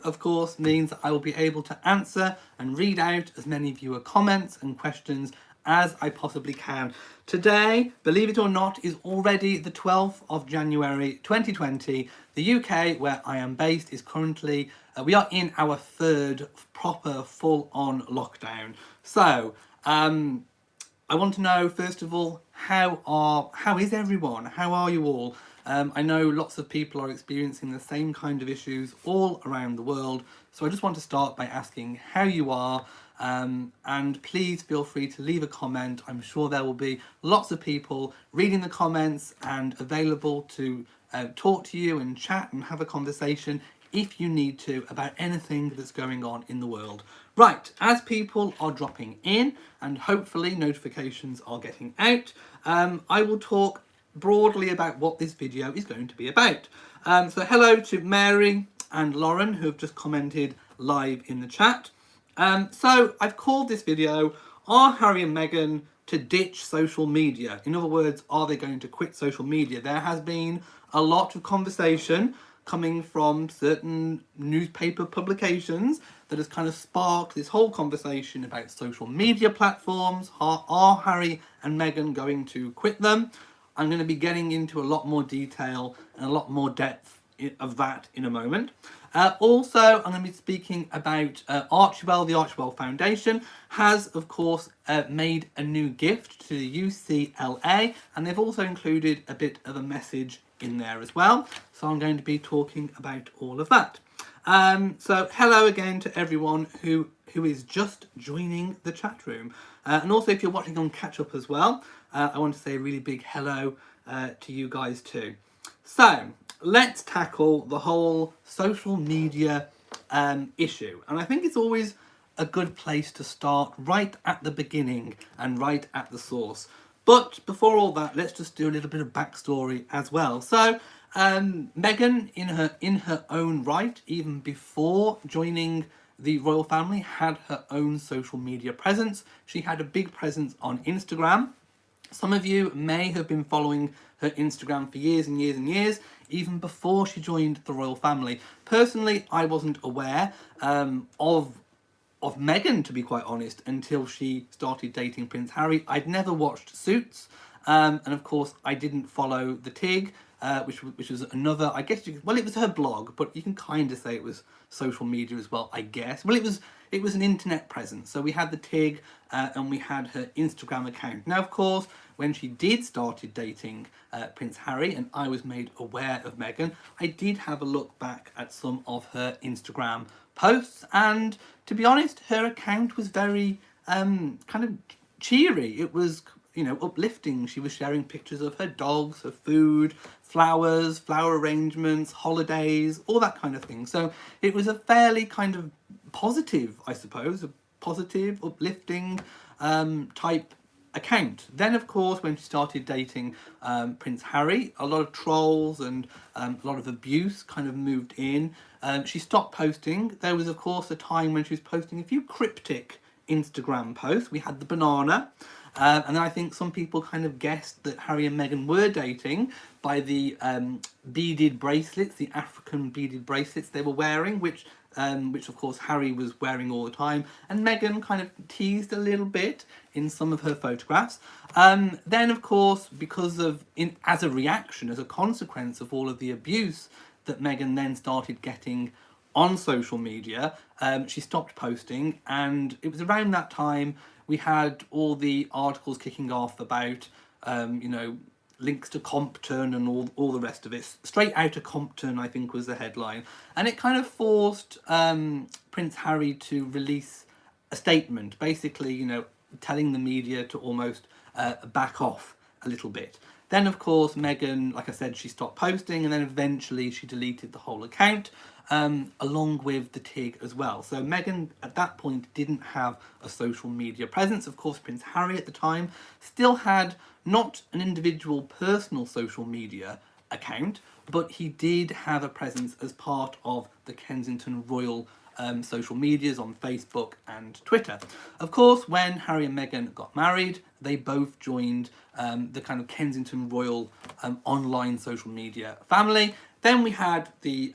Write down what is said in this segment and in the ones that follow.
of course, means that I will be able to answer and read out as many viewer comments and questions as I possibly can. Today, believe it or not, is already the 12th of January 2020. The UK, where I am based, is currently, we are in our third proper full-on lockdown. So, I want to know, first of all, how is everyone? How are you all? I know lots of people are experiencing the same kind of issues all around the world. So I just want to start by asking how you are. And please feel free to leave a comment. I'm sure there will be lots of people reading the comments and available to talk to you and chat and have a conversation if you need to about anything that's going on in the world. Right, as people are dropping in and hopefully notifications are getting out, I will talk broadly about what this video is going to be about. So hello to Mary and Lauren who have just commented live in the chat. So I've called this video, Are Harry and Meghan to ditch social media? In other words, are they going to quit social media? There has been a lot of conversation coming from certain newspaper publications that has kind of sparked this whole conversation about social media platforms. Are Harry and Meghan going to quit them? I'm going to be getting into a lot more detail and a lot more depth of that in a moment. Also, I'm going to be speaking about Archewell. The Archewell Foundation has, of course, made a new gift to the UCLA, and they've also included a bit of a message in there as well. So I'm going to be talking about all of that. So hello again to everyone who is just joining the chat room. And also if you're watching on catch up as well, I want to say a really big hello to you guys too. So let's tackle the whole social media issue. And I think it's always a good place to start right at the beginning and right at the source. But before all that, let's just do a little bit of backstory as well. So Meghan, in her own right, even before joining the royal family, had her own social media presence. She had a big presence on Instagram. Some of you may have been following her Instagram for years and years and years, even before she joined the royal family. Personally, I wasn't aware of Meghan, to be quite honest, until she started dating Prince Harry. I'd never watched Suits, and of course I didn't follow the TIG, which was another, I guess it was her blog, but you can kind of say it was social media as well, I guess. Well, it was an internet presence. So we had the TIG and we had her Instagram account. Now, of course, when she did started dating Prince Harry and I was made aware of Meghan, I did have a look back at some of her Instagram posts, and to be honest, her account was very kind of cheery. It was, you know, uplifting. She was sharing pictures of her dogs, her food, flowers, flower arrangements, holidays, all that kind of thing. So it was a fairly kind of positive, I suppose, a positive, uplifting type account. Then, of course, when she started dating Prince Harry, a lot of trolls and a lot of abuse kind of moved in. She stopped posting. There was, of course, a time when she was posting a few cryptic Instagram posts. We had the banana. And then I think some people kind of guessed that Harry and Meghan were dating by the beaded bracelets, the African beaded bracelets they were wearing, which of course Harry was wearing all the time, and Meghan kind of teased a little bit in some of her photographs. Then, of course, because of, as a reaction, as a consequence of all of the abuse that Meghan then started getting on social media, she stopped posting, and it was around that time we had all the articles kicking off about, you know, links to Compton and all the rest of it. Straight out of Compton, I think, was the headline. And it kind of forced Prince Harry to release a statement, basically, you know, telling the media to almost back off a little bit. Then, of course, Meghan, like I said, she stopped posting, and then eventually she deleted the whole account, along with the TIG as well. So Meghan, at that point, didn't have a social media presence. Of course, Prince Harry at the time still had not an individual personal social media account, but he did have a presence as part of the Kensington Royal social medias on Facebook and Twitter. Of course, when Harry and Meghan got married, they both joined the kind of Kensington Royal online social media family. Then we had the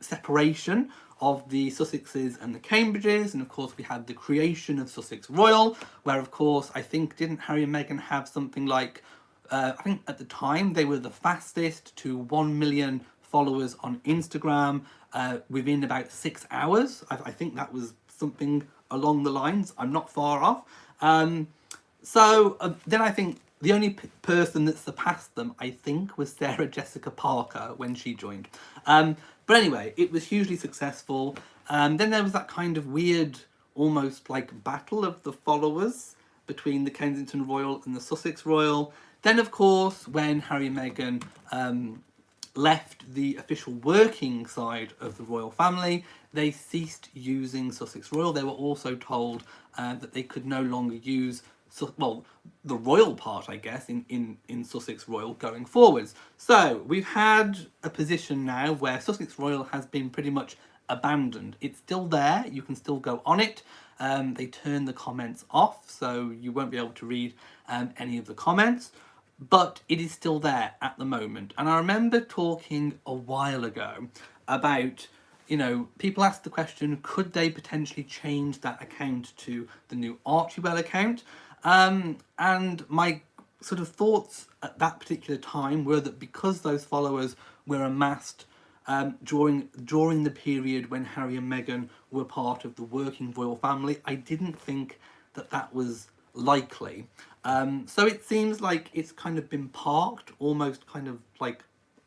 separation of the Sussexes and the Cambridges, and of course we had the creation of Sussex Royal, where of course I think didn't Harry and Meghan have something like I think at the time they were the fastest to 1 million followers on Instagram within about 6 hours. I think that was something along the lines. I'm not far off. Then I think the only person that surpassed them, I think, was Sarah Jessica Parker when she joined. But anyway, it was hugely successful. Then there was that kind of weird, almost like battle of the followers between the Kensington Royal and the Sussex Royal. Then, of course, when Harry and Meghan left the official working side of the royal family, they ceased using Sussex Royal. They were also told that they could no longer use, well, the royal part, I guess, in Sussex Royal going forwards. So we've had a position now where Sussex Royal has been pretty much abandoned. It's still there. You can still go on it. They turned the comments off, so you won't be able to read any of the comments. But it is still there at the moment. And I remember talking a while ago about, you know, people asked the question, could they potentially change that account to the new Archewell account? And my sort of thoughts at that particular time were that because those followers were amassed during the period when Harry and Meghan were part of the working royal family, I didn't think that that was likely. So it seems like it's kind of been parked, almost kind of like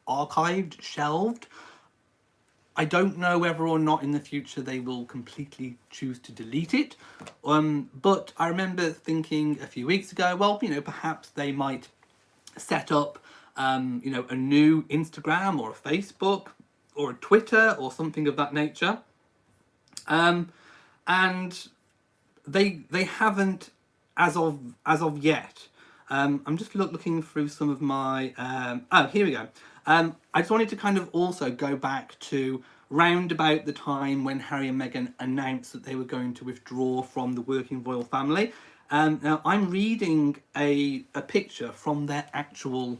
archived, shelved. I don't know whether or not in the future they will completely choose to delete it. But I remember thinking a few weeks ago, well, you know, perhaps they might set up, you know, a new Instagram or a Facebook or a Twitter or something of that nature. And they haven't as of yet. I'm just looking through some of my oh, here we go. I just wanted to kind of also go back to round about the time when Harry and Meghan announced that they were going to withdraw from the working royal family. Now I'm reading a picture from their actual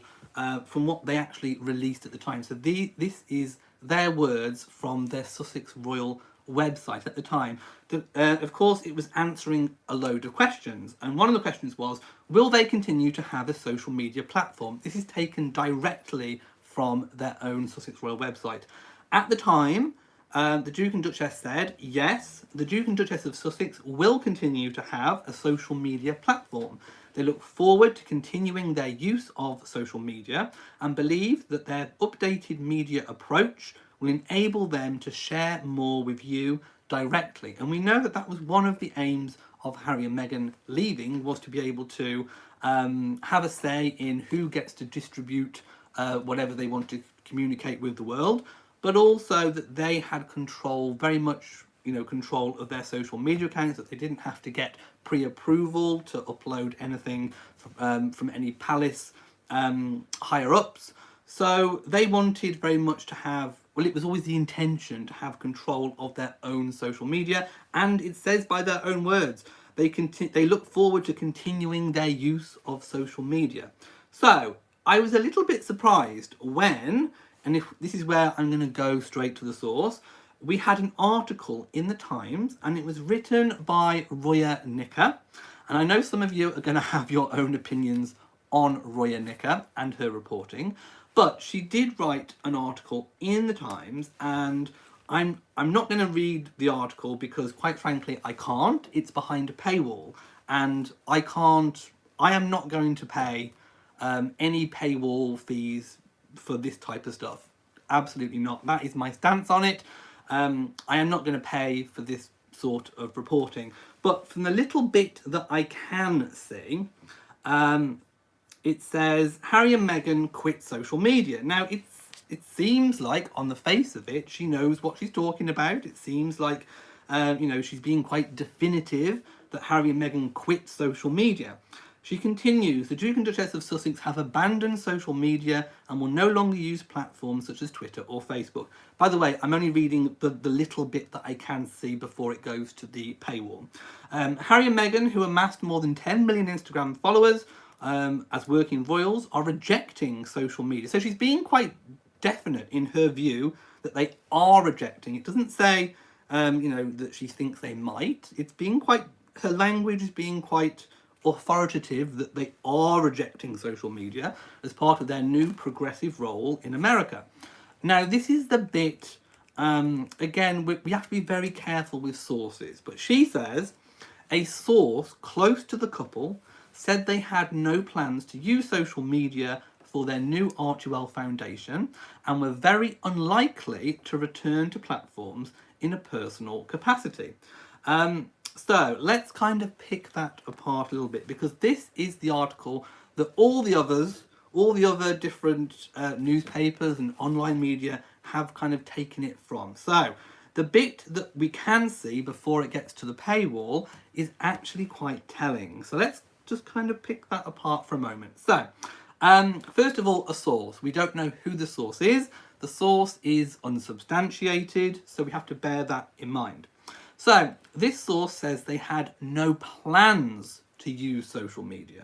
from what they actually released at the time. So this is their words from their Sussex Royal website at the time. Of course, it was answering a load of questions, and one of the questions was, will they continue to have a social media platform? This is taken directly from their own Sussex Royal website. At the time, the Duke and Duchess said, yes, the Duke and Duchess of Sussex will continue to have a social media platform. They look forward to continuing their use of social media and believe that their updated media approach will enable them to share more with you directly. And we know that that was one of the aims of Harry and Meghan leaving, was to be able to have a say in who gets to distribute whatever they want to communicate with the world, but also that they had control, very much, you know, control of their social media accounts, that they didn't have to get pre-approval to upload anything from any palace higher ups. So they wanted very much to have, well, it was always the intention to have control of their own social media, and it says by their own words, they look forward to continuing their use of social media. So I was a little bit surprised when, and if this is where I'm going to go straight to the source, we had an article in the Times, and it was written by Roya Nicker. And I know some of you are going to have your own opinions on Roya Nicker and her reporting, but she did write an article in the Times, and I'm not going to read the article because, quite frankly, I can't. It's behind a paywall, and I am not going to pay any paywall fees for this type of stuff. Absolutely not. That is my stance on it. I am not going to pay for this sort of reporting. But from the little bit that I can see, it says Harry and Meghan quit social media. Now, it seems like, on the face of it, she knows what she's talking about. It seems like, you know, she's being quite definitive that Harry and Meghan quit social media. She continues, the Duke and Duchess of Sussex have abandoned social media and will no longer use platforms such as Twitter or Facebook. By the way, I'm only reading the little bit that I can see before it goes to the paywall. Harry and Meghan, who amassed more than 10 million Instagram followers as working royals, are rejecting social media. So she's being quite definite in her view that they are rejecting. It doesn't say, that she thinks they might. It's being quite, her language is being quite authoritative that they are rejecting social media as part of their new progressive role in America. Now, this is the bit, again, we have to be very careful with sources, but she says a source close to the couple said they had no plans to use social media for their new Archewell Foundation and were very unlikely to return to platforms in a personal capacity. So let's kind of pick that apart a little bit, because this is the article that all the other different newspapers and online media have kind of taken it from. So the bit that we can see before it gets to the paywall is actually quite telling. So let's just kind of pick that apart for a moment. So first of all, a source. We don't know who the source is. The source is unsubstantiated, so we have to bear that in mind. So this source says they had no plans to use social media.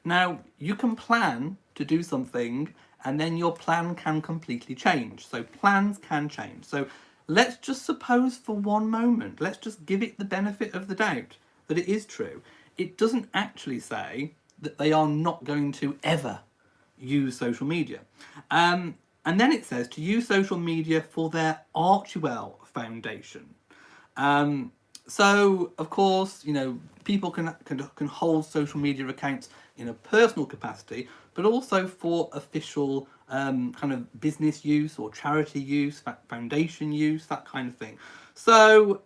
Now, you can plan to do something and then your plan can completely change. So plans can change. So let's just suppose for one moment, let's just give it the benefit of the doubt that it is true. It doesn't actually say that they are not going to ever use social media. And then it says to use social media for their Archewell Foundation. So, of course, people can hold social media accounts in a personal capacity, but also for official kind of business use or charity use, foundation use, that kind of thing. So,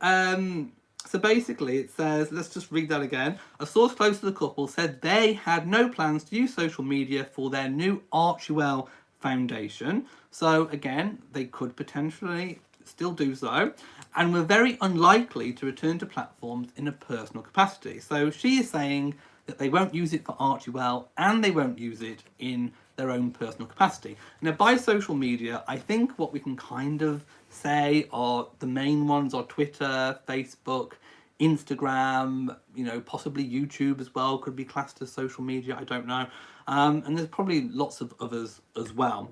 so basically it says, let's just read that again. A source close to the couple said they had no plans to use social media for their new Archewell Foundation. So again, they could potentially still do so, and were very unlikely to return to platforms in a personal capacity. So she is saying that they won't use it for Archewell and they won't use it in their own personal capacity. Now, by social media, I think what we can kind of say are the main ones are Twitter, Facebook, Instagram, possibly YouTube as well could be classed as social media, I don't know. And there's probably lots of others as well.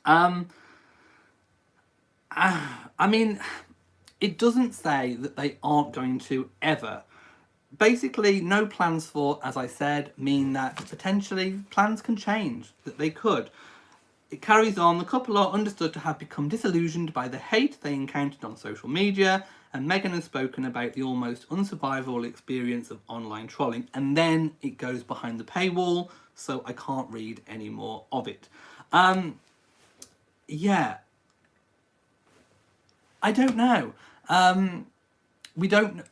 I mean, it doesn't say that they aren't going to ever. Basically, no plans for, as I said, mean that potentially plans can change, that they could. It carries on, the couple are understood to have become disillusioned by the hate they encountered on social media, and Meghan has spoken about the almost unsurvivable experience of online trolling. And then it goes behind the paywall, so I can't read any more of it. Yeah. I don't know. We don't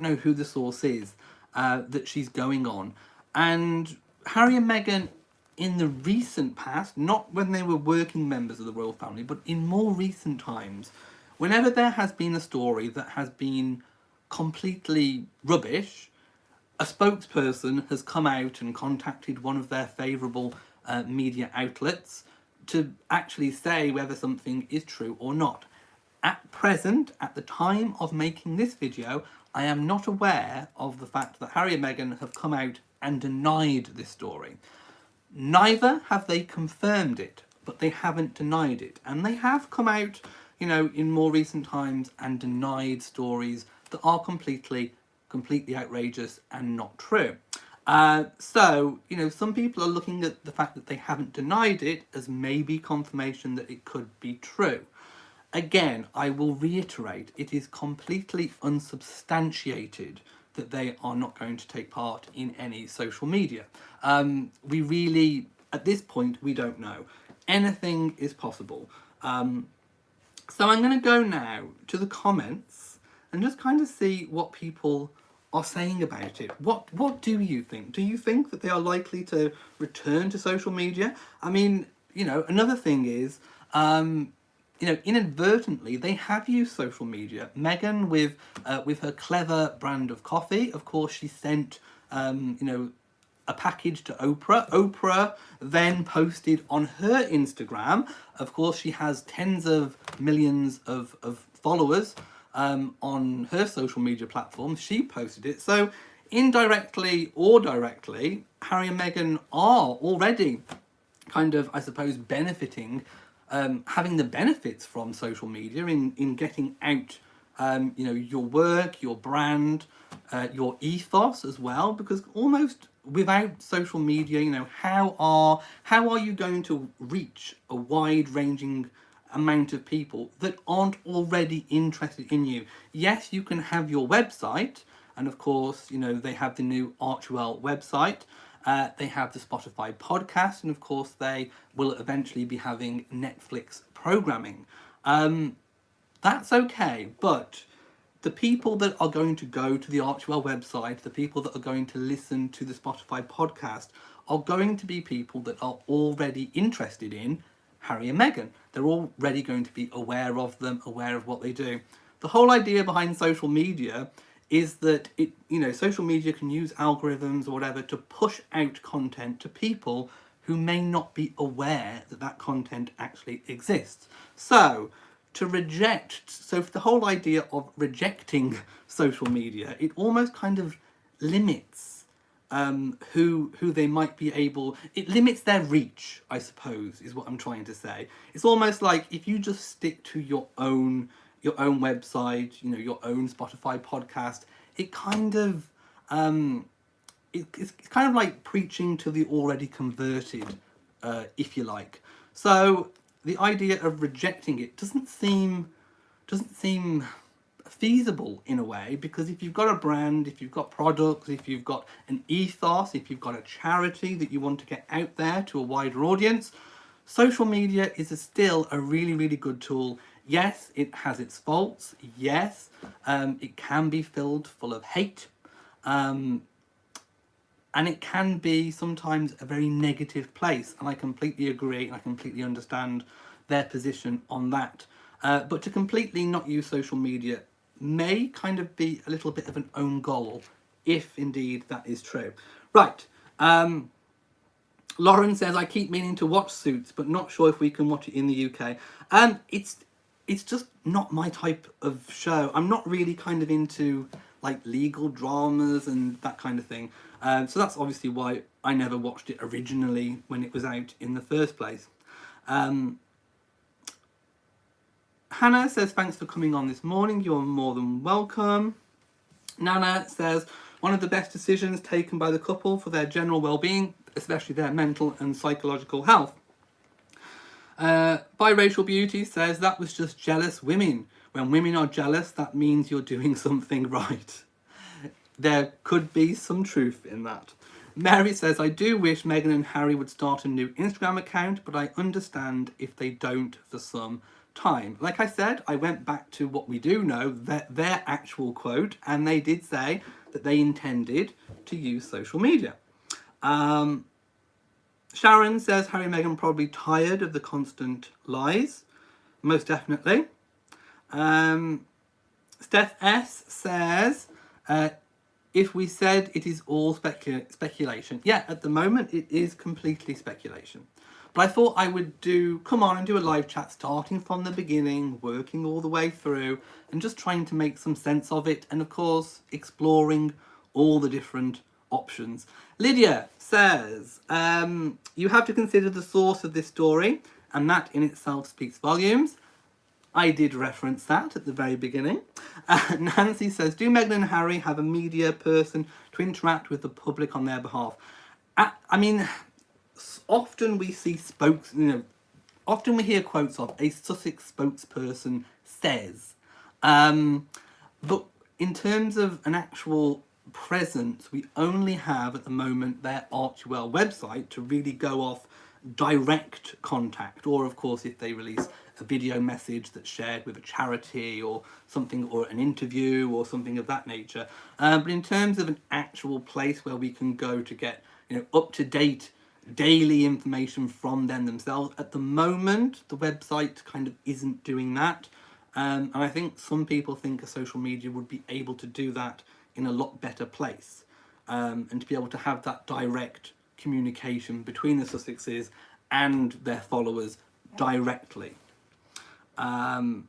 know who the source is that she's going on. And Harry and Meghan, in the recent past, not when they were working members of the royal family, but in more recent times, whenever there has been a story that has been completely rubbish, a spokesperson has come out and contacted one of their favourable media outlets to actually say whether something is true or not. At present, at the time of making this video, I am not aware of the fact that Harry and Meghan have come out and denied this story. Neither have they confirmed it, but they haven't denied it. And they have come out, in more recent times and denied stories that are completely outrageous and not true. So, some people are looking at the fact that they haven't denied it as maybe confirmation that it could be true. Again, I will reiterate, it is completely unsubstantiated that they are not going to take part in any social media. We really, at this point, we don't know. Anything is possible. So I'm going to go now to the comments and just kind of see what people are saying about it. What do you think? Do you think that they are likely to return to social media? I mean, another thing is, inadvertently, they have used social media. Meghan, with her clever brand of coffee, of course, she sent, a package to Oprah. Oprah then posted on her Instagram. Of course, she has tens of millions of followers on her social media platforms. She posted it. So indirectly or directly, Harry and Meghan are already kind of, I suppose, benefiting having the benefits from social media in getting out, your work, your brand, your ethos as well. Because almost without social media, how are you going to reach a wide-ranging amount of people that aren't already interested in you? Yes, you can have your website, and of course, they have the new Archwell website. They have the Spotify podcast, and of course, they will eventually be having Netflix programming. That's okay, but the people that are going to go to the Archwell website, the people that are going to listen to the Spotify podcast, are going to be people that are already interested in Harry and Meghan. They're already going to be aware of them, aware of what they do. The whole idea behind social media is that social media can use algorithms or whatever to push out content to people who may not be aware that that content actually exists. So the whole idea of rejecting social media, it almost kind of limits who they might be able. It limits their reach, I suppose, is what I'm trying to say. It's almost like if you just stick to your own website, your own Spotify podcast, it kind of it's kind of like preaching to the already converted, if you like. So the idea of rejecting it doesn't seem feasible in a way, because if you've got a brand, if you've got products, if you've got an ethos, if you've got a charity that you want to get out there to a wider audience, social media is still a really, really good tool. Yes, it has its faults. Yes, it can be filled full of hate. And it can be sometimes a very negative place. And I completely agree, and I completely understand their position on that. But to completely not use social media may kind of be a little bit of an own goal, if indeed that is true. Right. Lauren says, I keep meaning to watch Suits, but not sure if we can watch it in the UK. It's just not my type of show. I'm not really kind of into like legal dramas and that kind of thing. So that's obviously why I never watched it originally when it was out in the first place. Hannah says, thanks for coming on this morning. You're more than welcome. Nana says, one of the best decisions taken by the couple for their general well-being, especially their mental and psychological health. Biracial Beauty says, that was just jealous women. When women are jealous, that means you're doing something right. There could be some truth in that. Mary says, I do wish Meghan and Harry would start a new Instagram account, but I understand if they don't for some time. Like I said, I went back to what we do know, their actual quote, and they did say that they intended to use social media. Sharon says, Harry and Meghan probably tired of the constant lies. Most definitely. Steph S says, if we said it is all speculation. Yeah, at the moment it is completely speculation. But I thought I would come on and do a live chat starting from the beginning, working all the way through, and just trying to make some sense of it, and of course exploring all the different options. Lydia says, you have to consider the source of this story, and that in itself speaks volumes. I did reference that at the very beginning. Nancy says, do Meghan and Harry have a media person to interact with the public on their behalf? I mean, often we see often we hear quotes of a Sussex spokesperson says. But in terms of an actual presence, we only have at the moment their Archwell website to really go off direct contact, or of course if they release a video message that's shared with a charity or something, or an interview or something of that nature. But in terms of an actual place where we can go to get up-to-date daily information from them themselves, at the moment the website kind of isn't doing that. And I think some people think a social media would be able to do that in a lot better place, and to be able to have that direct communication between the Sussexes and their followers directly. Son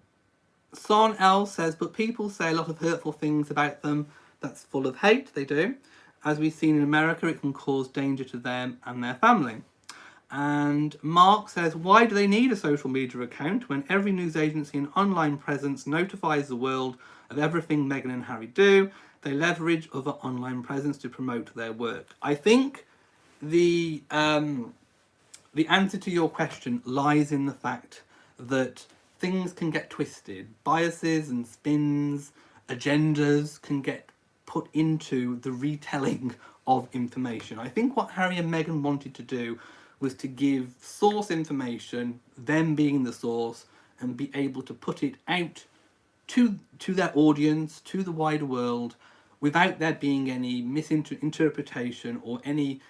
L says, but people say a lot of hurtful things about them that's full of hate. They do. As we've seen in America, it can cause danger to them and their family. And Mark says, why do they need a social media account when every news agency and online presence notifies the world of everything Meghan and Harry do? They leverage other online presence to promote their work. I think the answer to your question lies in the fact that things can get twisted. Biases and spins, agendas can get put into the retelling of information. I think what Harry and Meghan wanted to do was to give source information, them being the source, and be able to put it out to their audience, to the wider world, without there being any misinterpretation or any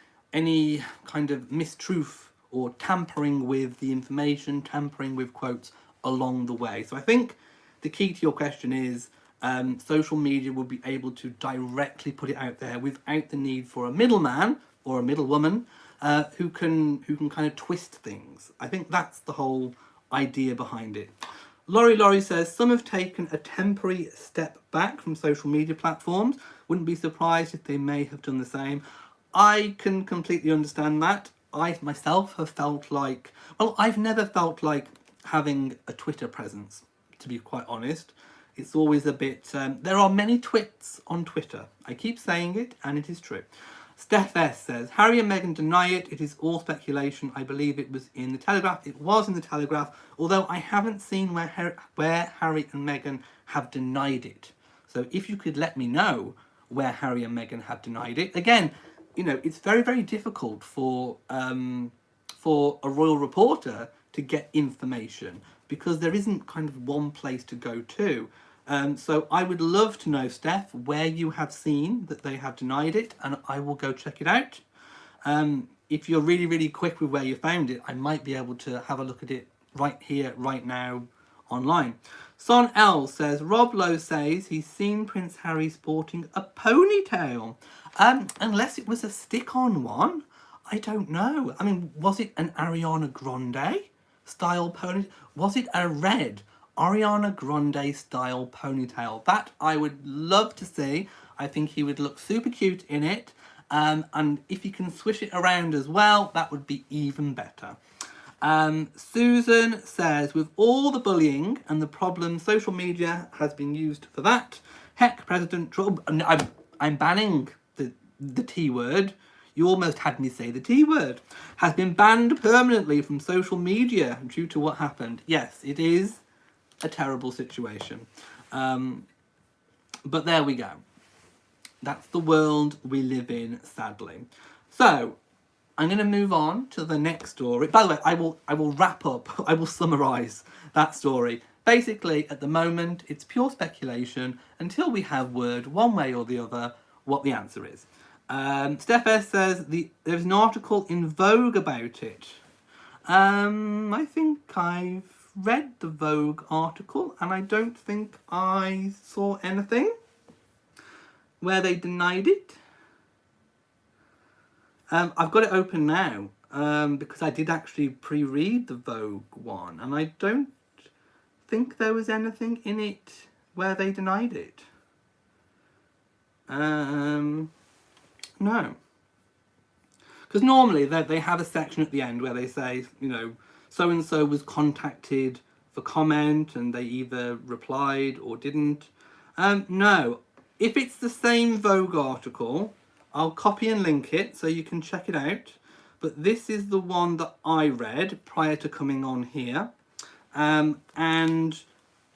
kind of mistruth or tampering with the information, tampering with quotes along the way. So I think the key to your question is social media will be able to directly put it out there without the need for a middleman or a middlewoman who can kind of twist things. I think that's the whole idea behind it. Laurie says, some have taken a temporary step back from social media platforms. Wouldn't be surprised if they may have done the same. I can completely understand that. I myself have felt like, well, I've never felt like having a Twitter presence, to be quite honest. It's always a bit, there are many twits on Twitter. I keep saying it, and it is true. Steph S says, Harry and Meghan deny it. It is all speculation. I believe it was in the Telegraph. It was in the Telegraph, although I haven't seen where Harry and Meghan have denied it. So if you could let me know where Harry and Meghan have denied it. Again, you know, it's very, very difficult for a royal reporter to get information because there isn't kind of one place to go to. So I would love to know, Steph, where you have seen that they have denied it, and I will go check it out. If you're really, really quick with where you found it, I might be able to have a look at it right here, right now, online. Son L says, Rob Lowe says he's seen Prince Harry sporting a ponytail. Unless it was a stick-on one, I don't know. I mean, was it an Ariana Grande style ponytail? Was it a red Ariana Grande style ponytail? That I would love to see. I think he would look super cute in it. And if you can swish it around as well, that would be even better. Susan says, with all the bullying and the problems, social media has been used for that. Heck, President Trump, I'm banning the T word. You almost had me say the T word. Has been banned permanently from social media due to what happened. Yes, it is a terrible situation. But there we go. That's the world we live in, sadly. So, I'm going to move on to the next story. By the way, I will wrap up, I will summarise that story. Basically, at the moment, it's pure speculation until we have word, one way or the other, what the answer is. Steph S says there's an article in Vogue about it. I think I've read the Vogue article, and I don't think I saw anything where they denied it. I've got it open now because I did actually pre-read the Vogue one, and I don't think there was anything in it where they denied it. No. Because normally they have a section at the end where they say, you know, so-and-so was contacted for comment and they either replied or didn't. No. If it's the same Vogue article, I'll copy and link it so you can check it out. But this is the one that I read prior to coming on here. And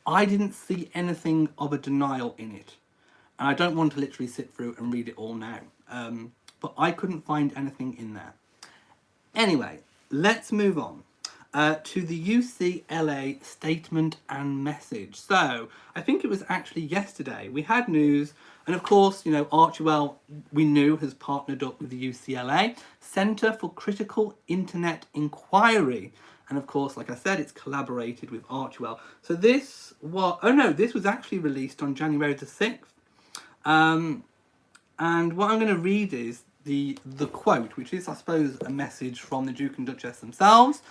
I didn't see anything of a denial in it. And I don't want to literally sit through and read it all now. But I couldn't find anything in there. Anyway, let's move on to the UCLA statement and message. So, I think it was actually yesterday. We had news, and of course, you know, Archewell, we knew, has partnered up with the UCLA Centre for Critical Internet Inquiry. And of course, like I said, it's collaborated with Archewell. So this was actually released on January the 6th. And what I'm going to read is the quote, which is, I suppose, a message from the Duke and Duchess themselves.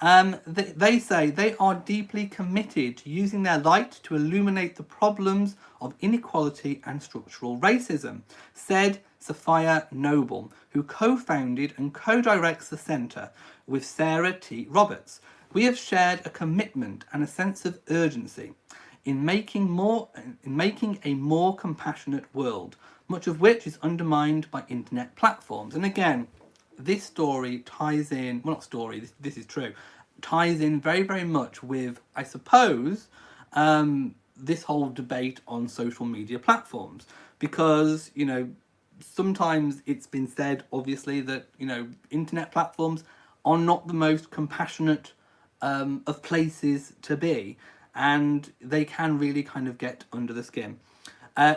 They say they are deeply committed to using their light to illuminate the problems of inequality and structural racism, said Sophia Noble, who co-founded and co-directs the centre with Sarah T. Roberts. We have shared a commitment and a sense of urgency in making a more compassionate world, much of which is undermined by internet platforms. And again, this story ties in, well, not story, this is true, ties in very, very much with, I suppose, this whole debate on social media platforms. Because, you know, sometimes it's been said, obviously, that, you know, internet platforms are not the most compassionate of places to be, and they can really kind of get under the skin.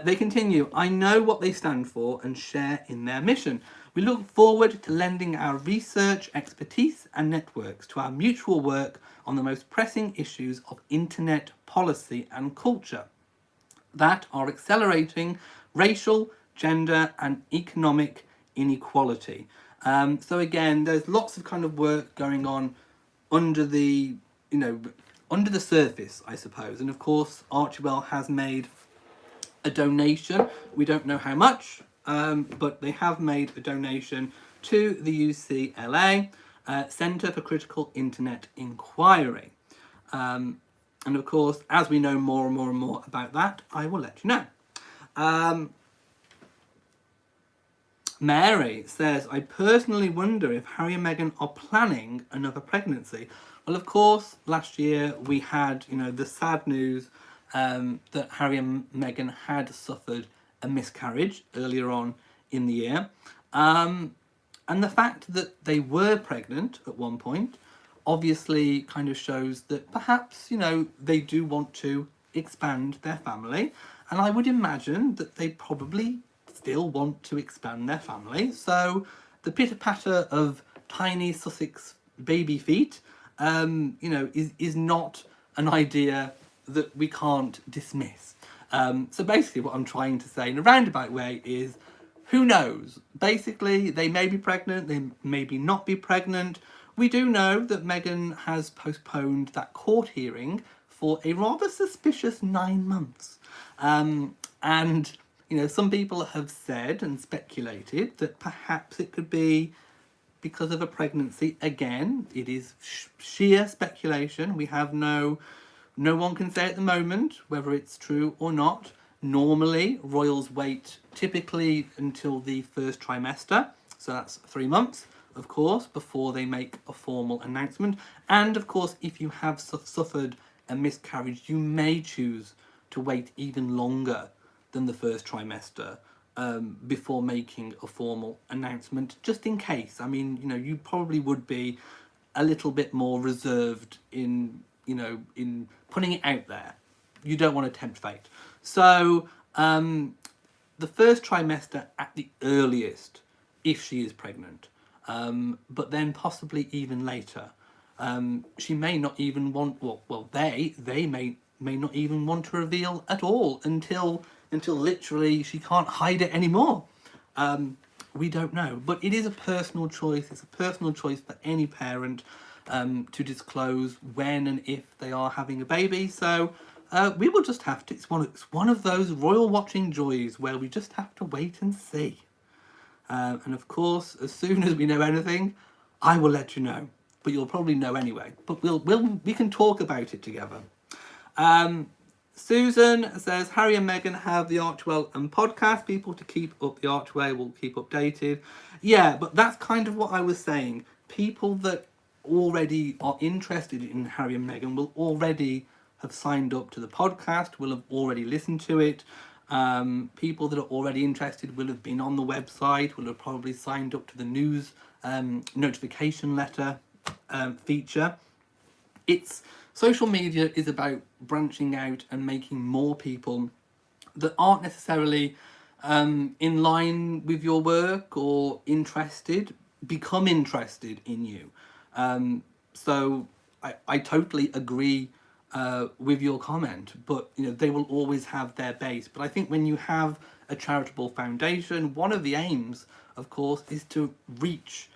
They continue, I know what they stand for and share in their mission. We look forward to lending our research, expertise and networks to our mutual work on the most pressing issues of internet policy and culture that are accelerating racial, gender and economic inequality. So again, there's lots of kind of work going on under the, you know, under the surface, I suppose. And of course, Archewell has made a donation. We don't know how much, but they have made a donation to the UCLA Centre for Critical Internet Inquiry. And of course, as we know more and more and more about that, I will let you know. Mary says, I personally wonder if Harry and Meghan are planning another pregnancy. Well, of course, last year we had, you know, the sad news that Harry and Meghan had suffered a miscarriage earlier on in the year. And the fact that they were pregnant at one point obviously kind of shows that perhaps, you know, they do want to expand their family. And I would imagine that they probably still want to expand their family. So the pitter-patter of tiny Sussex baby feet, you know, is not an idea that we can't dismiss. So basically what I'm trying to say in a roundabout way is, who knows? Basically, they may be pregnant, they may not be pregnant. We do know that Meghan has postponed that court hearing for a rather suspicious 9 months. And, you know, some people have said and speculated that perhaps it could be because of a pregnancy. Again, it is sheer speculation. We have no one can say at the moment whether it's true or not. Normally, royals wait typically until the first trimester, so that's 3 months, of course, before they make a formal announcement. And of course, if you have suffered a miscarriage, you may choose to wait even longer than the first trimester before making a formal announcement, just in case. I mean, you know, you probably would be a little bit more reserved in, you know, in putting it out there. You don't want to tempt fate. So the first trimester at the earliest, if she is pregnant, but then possibly even later. She may not even want, well, they may not even want to reveal at all until literally she can't hide it anymore. We don't know, but it is a personal choice. It's a personal choice for any parent to disclose when and if they are having a baby. So we will just have to, it's one of those royal watching joys where we just have to wait and see. And of course, as soon as we know anything, I will let you know. But you'll probably know anyway. But we can talk about it together. Susan says, Harry and Meghan have the Archewell and podcast. People to keep up the Archway will keep updated. Yeah, but that's kind of what I was saying. People that already are interested in Harry and Meghan will already have signed up to the podcast, will have already listened to it. People that are already interested will have been on the website, will have probably signed up to the news notification letter feature. Social media is about branching out and making more people that aren't necessarily in line with your work or interested become interested in you. So I totally agree with your comment, but you know, they will always have their base. But I think when you have a charitable foundation, one of the aims, of course, is to reach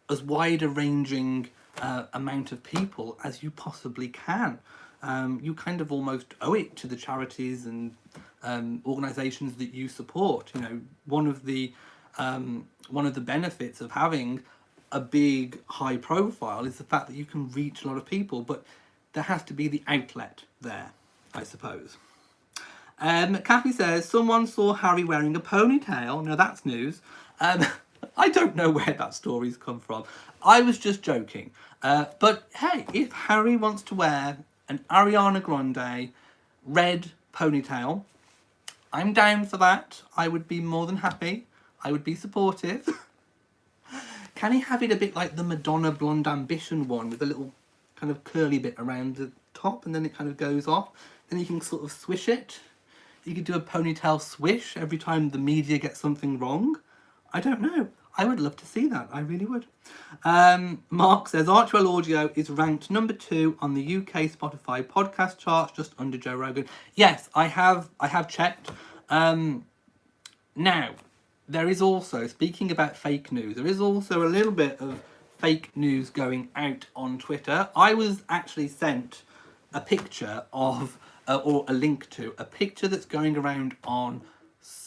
as wide a ranging amount of people as you possibly can. You kind of almost owe it to the charities and organisations that you support. You know, one of the one of the benefits of having a big high profile is the fact that you can reach a lot of people, but there has to be the outlet there, I suppose. Kathy says, someone saw Harry wearing a ponytail. Now that's news. I don't know where that story's come from. I was just joking. But hey, if Harry wants to wear an Ariana Grande red ponytail, I'm down for that. I would be more than happy. I would be supportive. Can he have it a bit like the Madonna Blonde Ambition one with a little kind of curly bit around the top and then it kind of goes off? Then you can sort of swish it. You could do a ponytail swish every time the media gets something wrong. I don't know. I would love to see that. I really would. Mark says, Archwell Audio is ranked number 2 on the UK Spotify podcast charts, just under Joe Rogan. Yes, I have checked. Now, there is also, speaking about fake news, there is also a little bit of fake news going out on Twitter. I was actually sent a picture of, or a link to, a picture that's going around on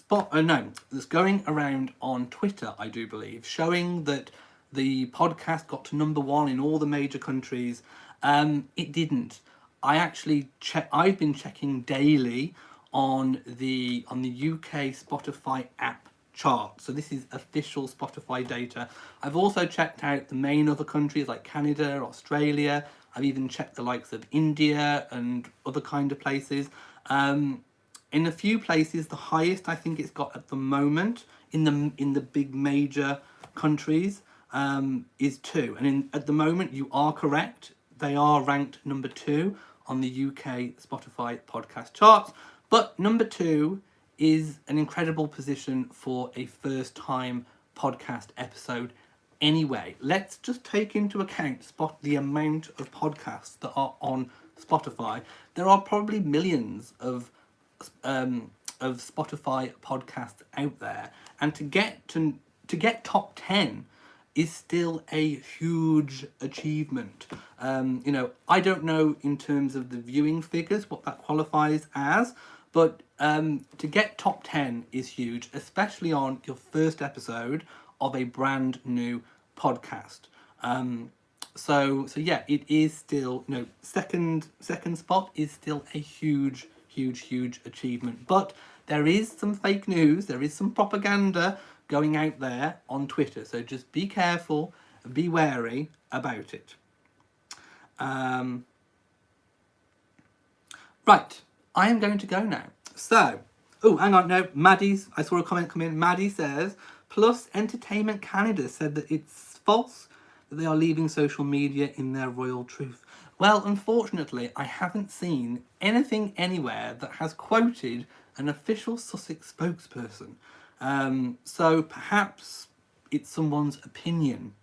that's going around on Twitter, I do believe, showing that the podcast got to number 1 in all the major countries. It didn't. I've been checking daily on the UK Spotify app chart. So this is official Spotify data. I've also checked out the main other countries like Canada, Australia. I've even checked the likes of India and other kind of places. In a few places, the highest I think it's got at the moment in the big major countries is 2. And at the moment, you are correct. They are ranked number 2 on the UK Spotify podcast charts. But number 2 is an incredible position for a first-time podcast episode anyway. Let's just take into account the amount of podcasts that are on Spotify. There are probably millions of Spotify podcasts out there, and to get top 10 is still a huge achievement. I don't know in terms of the viewing figures what that qualifies as, but to get top 10 is huge, especially on your first episode of a brand new podcast. So yeah, it is still, second spot is still a huge achievement. But there is some fake news, there is some propaganda going out there on Twitter. So just be careful, be wary about it. Right, I am going to go now. So, hang on, no, I saw a comment come in. Maddie says, Plus Entertainment Canada said that it's false that they are leaving social media in their royal truth. Well, unfortunately, I haven't seen anything anywhere that has quoted an official Sussex spokesperson. So perhaps it's someone's opinion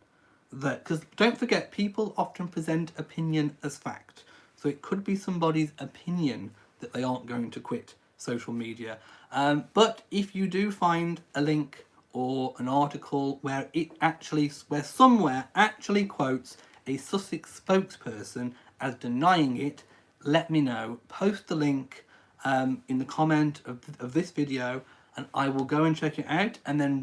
because don't forget, people often present opinion as fact. So it could be somebody's opinion that they aren't going to quit social media. But if you do find a link or an article where somewhere actually quotes a Sussex spokesperson as denying it, let me know. Post the link in the comment of this video, and I will go and check it out. And then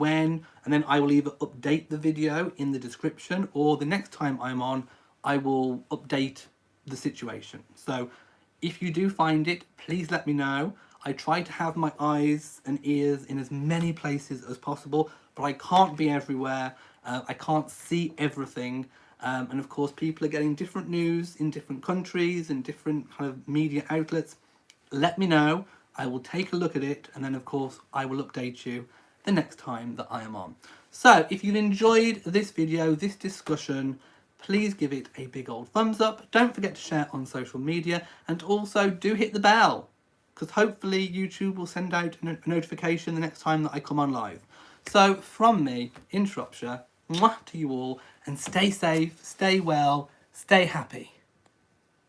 I will either update the video in the description, or the next time I'm on, I will update the situation. So if you do find it, please let me know. I try to have my eyes and ears in as many places as possible, but I can't be everywhere. I can't see everything. And of course, people are getting different news in different countries and different kind of media outlets. Let me know. I will take a look at it. And then, of course, I will update you the next time that I am on. So if you've enjoyed this video, this discussion, please give it a big old thumbs up. Don't forget to share on social media. And also do hit the bell, because hopefully YouTube will send out a notification the next time that I come on live. So from me in Shropshire, mwah to you all, and stay safe, stay well, stay happy.